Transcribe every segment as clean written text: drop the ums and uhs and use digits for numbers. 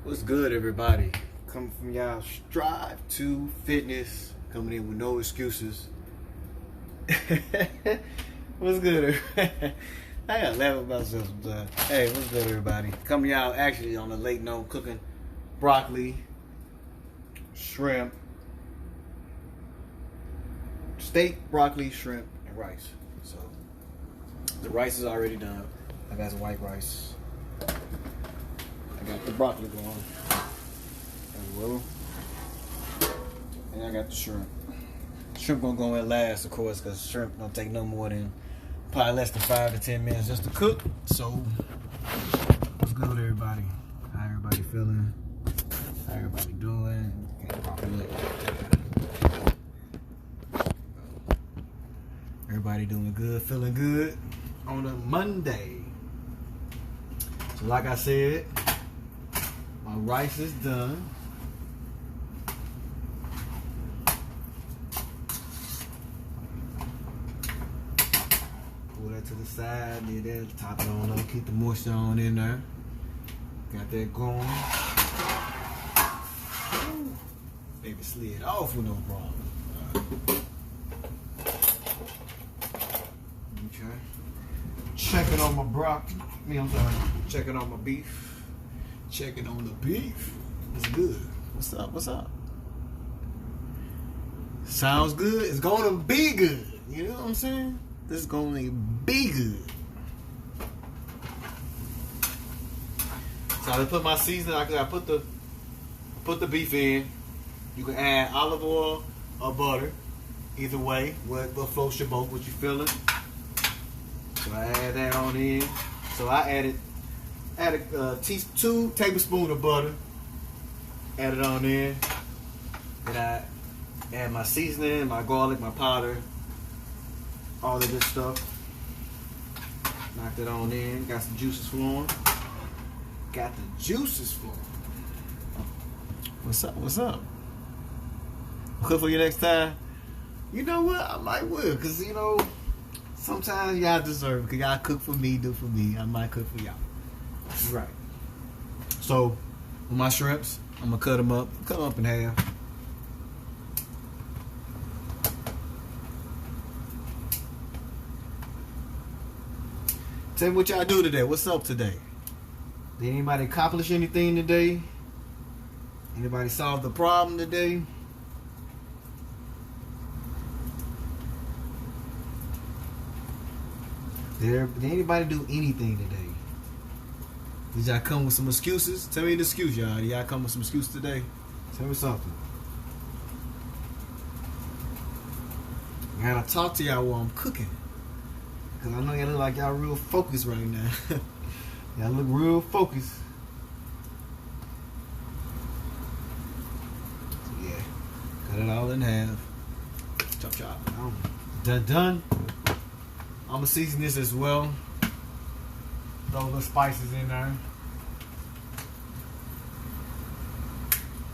What's good, everybody? Coming from y'all Strive to Fitness, coming in with no excuses. What's good? I gotta laugh at myself sometimes. Hey, what's good, everybody? Coming y'all actually on the late note, cooking broccoli, shrimp, steak, broccoli, shrimp, and rice. So the rice is already done. I got some white rice. I got the broccoli going as well. And I got the shrimp. Shrimp gonna go in last, of course, because shrimp don't take no more than probably less than 5 to 10 minutes just to cook. So, what's good, everybody? How everybody feeling? How everybody doing? Can't probably look. Everybody doing good, feeling good on a Monday. So, like I said, my rice is done. Pull that to the side, need that, top it on up, keep the moisture on in there. Got that going. Ooh, baby slid off with no problem. Okay. Checking on my broccoli. I'm sorry. Checking on my beef. Checking on the beef. It's good. What's up? What's up? Sounds good. It's gonna be good. You know what I'm saying? This is gonna be good. So I put my seasoning. I put the beef in. You can add olive oil or butter. Either way, what floats your boat, what you feeling. So I add that on in. So I added 2 tablespoons of butter. Add it on in. And I add my seasoning, my garlic, my powder, all of this stuff. Knocked it on in. Got some juices flowing. Got the juices flowing. What's up? What's up? Cook for you next time? You know what? I might will, because, you know, sometimes y'all deserve it. Because y'all cook for me, do for me. I might cook for y'all. Right. So, with my shrimps, I'm going to cut them up in half. Tell me what y'all do today. What's up today? Did anybody accomplish anything today? Anybody solve the problem today? Did anybody do anything today? Did y'all come with some excuses? Tell me an excuse, y'all. Did y'all come with some excuses today? Tell me something. I gotta talk to y'all while I'm cooking. Because I know y'all look like y'all real focused right now. Y'all look real focused. So yeah. Cut it all in half. Chop chop. Done. I'm gonna season this as well. Throw the spices in there.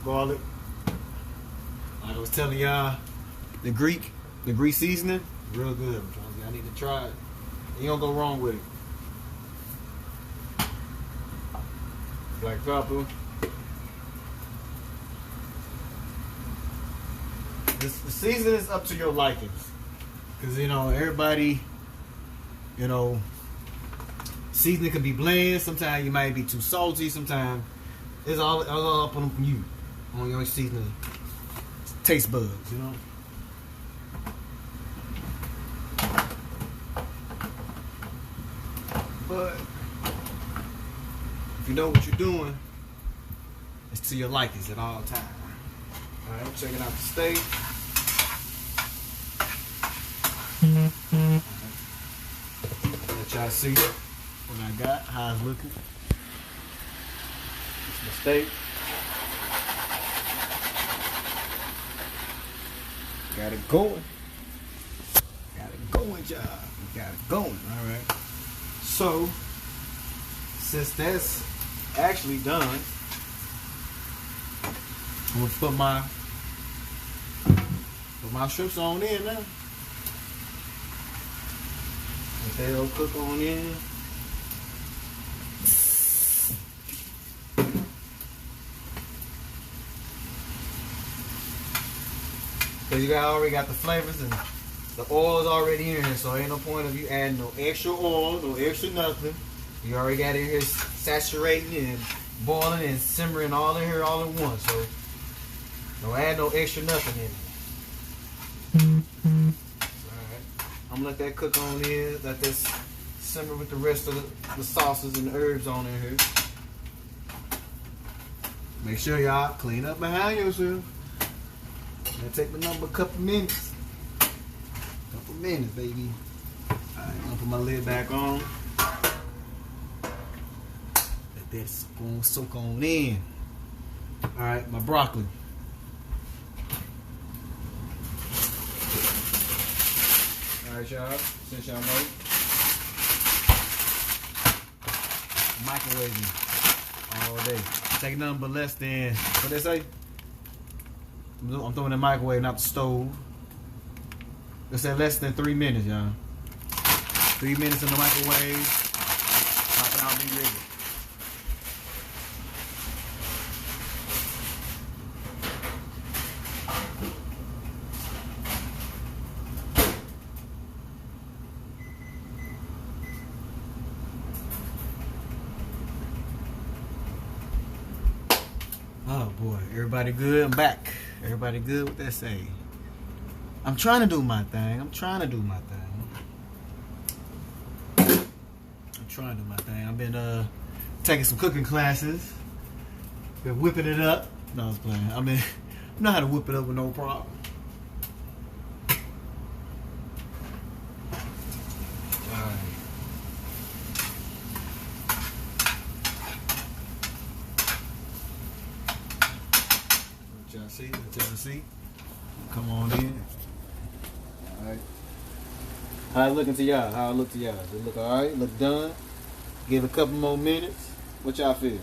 Garlic. Like I was telling y'all, the Greek seasoning, real good. I'm trying to say, I need to try it. You don't go wrong with it. Black pepper. The seasoning is up to your likings. Because, you know, everybody, you know, seasoning can be bland. Sometimes you might be too salty. Sometimes it's all up on you, on your seasoning taste buds, you know. But if you know what you're doing, it's to your likings at all times. All right, I'm checking out the steak. Let y'all see what I got, how it's looking. It's my steak. Got it going. Y'all. Got it going. All right. So, since that's actually done, I'm gonna put my shrimps on in now. They'll cook on in. Because you already got the flavors and the oil's already in here, so ain't no point of you adding no extra oil, no extra nothing. You already got it here saturating and boiling and simmering all in here all at once, so don't add no extra nothing in it. Alright, I'm gonna let that cook on in, let this simmer with the rest of the sauces and the herbs on in here. Make sure y'all clean up behind yourself. It'll take the number a couple minutes. Couple minutes, baby. Alright, I'm gonna put my lid back on. Let that soak on in. Alright, my broccoli. Alright, y'all. Since y'all know, microwaving all day. Take nothing but less than, what they say? I'm throwing the microwave, not the stove. It said less than 3 minutes, y'all. 3 minutes in the microwave. Pop it out, be ready. Oh boy, everybody good? I'm back. Everybody good? What they say? I'm trying to do my thing. I'm trying to do my thing. I've been taking some cooking classes. Been whipping it up. No, I was playing. I know how to whip it up with no problem. Alright. Let y'all see. Come on in. Alright. How it looking to y'all? How it look to y'all? Does it look alright? Look done? Give it a couple more minutes. What y'all feel?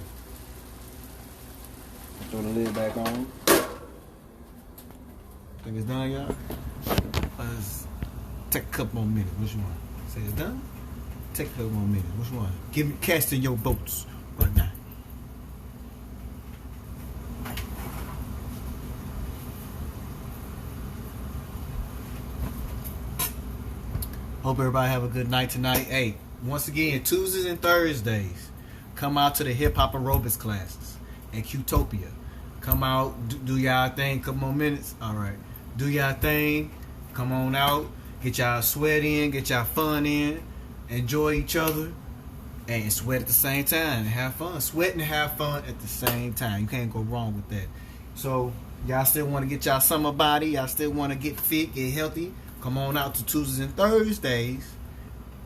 Throw the lid back on. Think it's done, y'all? Let's take a couple more minutes. Which one? Say it's done? Take a couple more minutes. Which one? Give me casting your votes right now. Hope everybody have a good night tonight. Hey, once again, Tuesdays and Thursdays, come out to the hip hop aerobics classes at Qtopia. Come out, do y'all thing, couple more minutes. All right, do y'all thing. Come on out, get y'all sweat in, get y'all fun in, enjoy each other, and sweat at the same time and have fun. Sweat and have fun at the same time. You can't go wrong with that. So y'all still want to get y'all summer body. Y'all still want to get fit, get healthy. Come on out to Tuesdays and Thursdays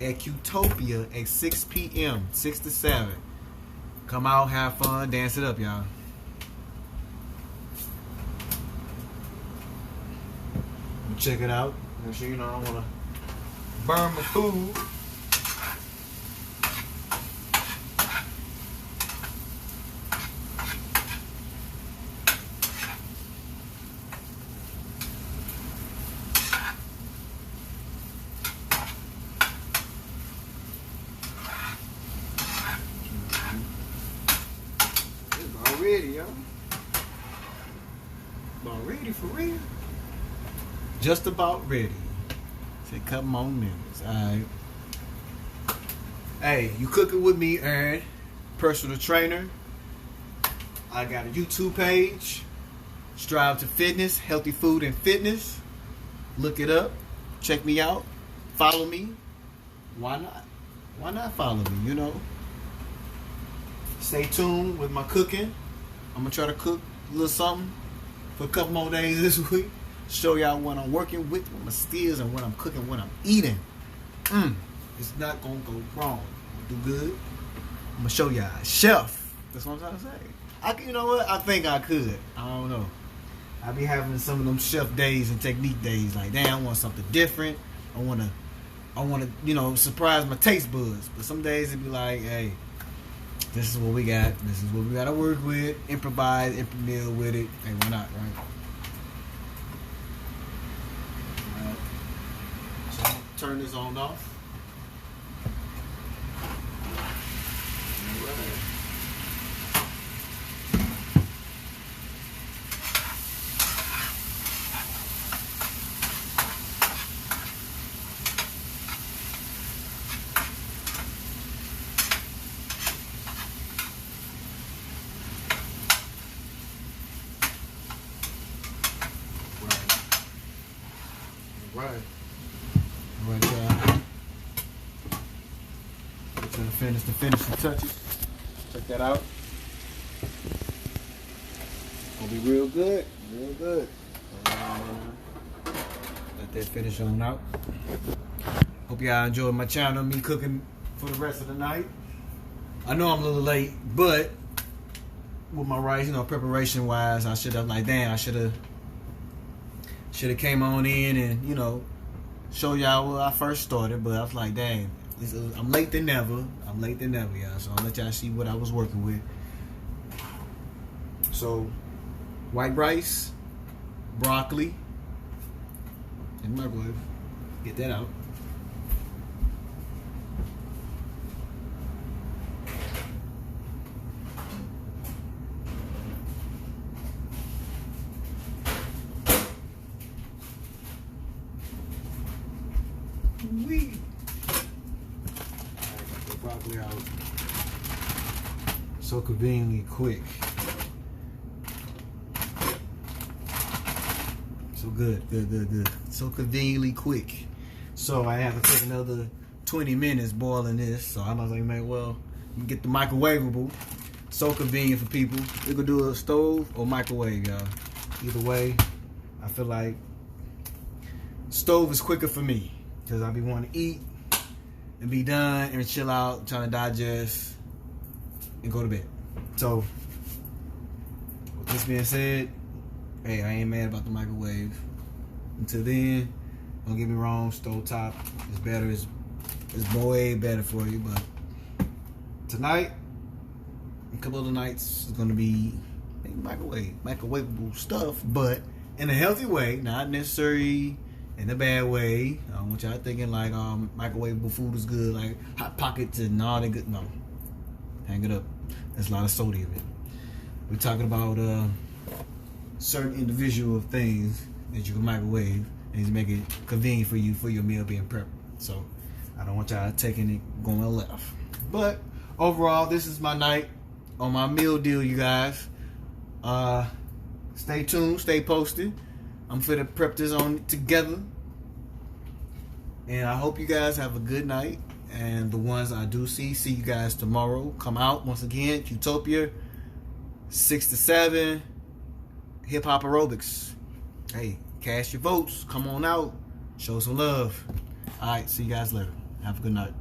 at Qtopia at 6 p.m., 6 to 7. Come out, have fun, dance it up, y'all. Check it out. Make sure you know I don't want to burn my food. Ready, y'all. About ready for real. Just about ready. Say a couple more minutes. Alright. Hey, you cooking with me, Aaron, personal trainer. I got a YouTube page. Strive to Fitness, Healthy Food and Fitness. Look it up. Check me out. Follow me. Why not? Why not follow me, you know? Stay tuned with my cooking. I'm going to try to cook a little something for a couple more days this week. Show y'all what I'm working with my skills and what I'm cooking, what I'm eating. It's not going to go wrong. Do good. I'm going to show y'all. Chef. That's what I'm trying to say. You know what? I think I could. I don't know. I be having some of them chef days and technique days. Like, damn, I want something different. I want to, you know, surprise my taste buds. But some days it be like, hey, this is what we got. This is what we got to work with. Improvise, implement with it. Hey, why not, right? Alright. So I'm going to turn this on off. Alright. Right. All right, y'all. Get to the finishing touches. Check that out. Gonna be real good. Real good. Let that finish on out. Hope y'all enjoyed my channel, me cooking for the rest of the night. I know I'm a little late, but with my rice, preparation wise, I should have I should have came on in and show y'all where I first started. But I was like, dang, I'm late than never. I'm late than never, y'all. So I'll let y'all see what I was working with. So, white rice, broccoli, in the microwave. Get that out. Wee. Got the broccoli out. So conveniently quick. So good. So conveniently quick. So I have to take another 20 minutes boiling this. So I was like, man, well, you get the microwavable. So convenient for people. You could do a stove or microwave, y'all. Either way, I feel like stove is quicker for me. Because I be wanting to eat and be done and chill out, trying to digest and go to bed. So, with this being said, hey, I ain't mad about the microwave. Until then, don't get me wrong, stovetop is better. It's way better for you. But tonight, a couple of the nights, is going to be microwavable stuff, but in a healthy way, not necessarily in a bad way. I don't want y'all thinking like microwavable food is good, like Hot Pockets and all that good. No. Hang it up. There's a lot of sodium in it. We're talking about certain individual things that you can microwave and to make it convenient for you for your meal being prepped. So I don't want y'all taking it going left. But overall, this is my night on my meal deal, you guys. Stay tuned, stay posted. I'm finna prep this on together. And I hope you guys have a good night. And the ones I do see you guys tomorrow. Come out once again, Utopia, 6 to 7, hip hop aerobics. Hey, cast your votes. Come on out. Show some love. All right, see you guys later. Have a good night.